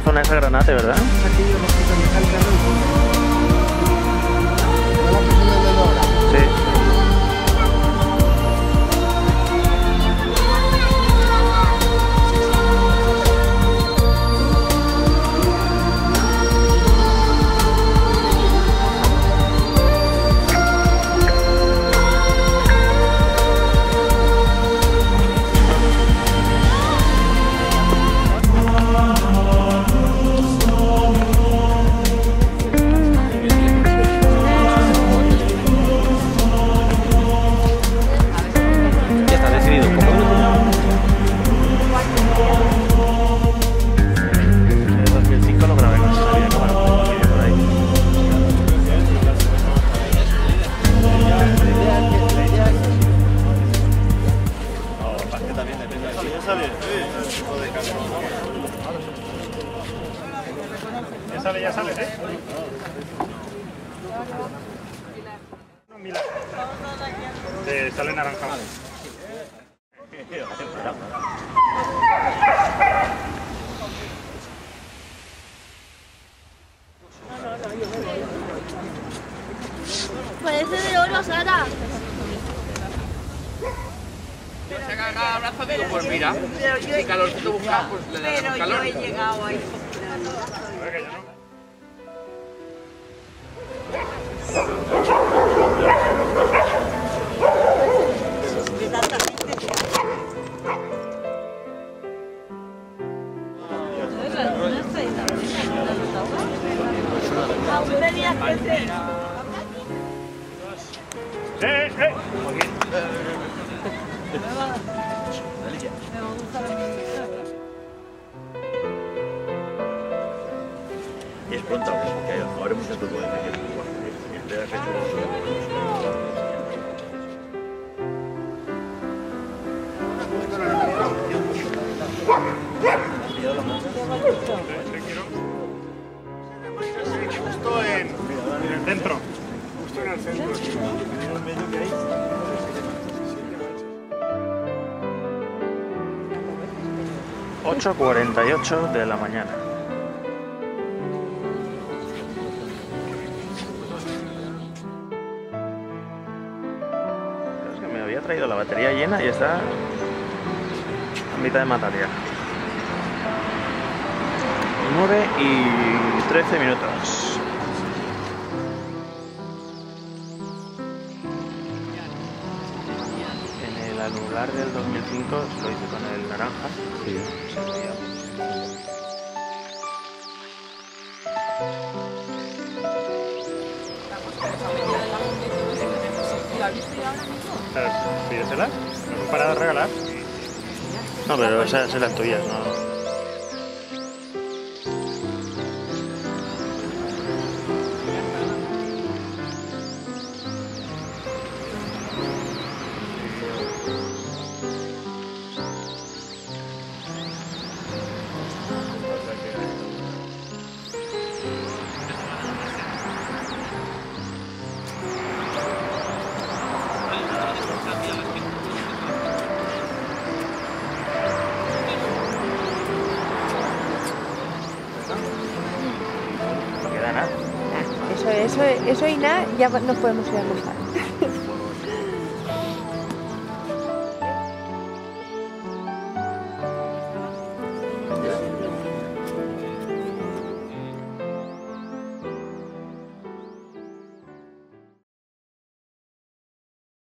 zona esa Granate, ¿verdad? Sí. Ya sale, ¿eh? No, mira. Sale naranja. Parece de oro, Sara. Se agarra abrazo, digo, pues mira, el calorcito buscaba, pues le da el calor. Pero yo he llegado ahí. De tanta gente. Aún tenías que ser. Y es pronto, porque ahora muchas cosas pueden decir. Espera que Justo en el centro. Justo en el centro. 8:48 de la mañana. Es que me había traído la batería llena y está a mitad de materia. 9:13 minutos. En el anular del 2005 lo hice con el naranja. Sí. Pídeselas, no para de regalar. No, pero esas son las tuyas, ¿no? Eso y nada, ya nos podemos ir a almorzar.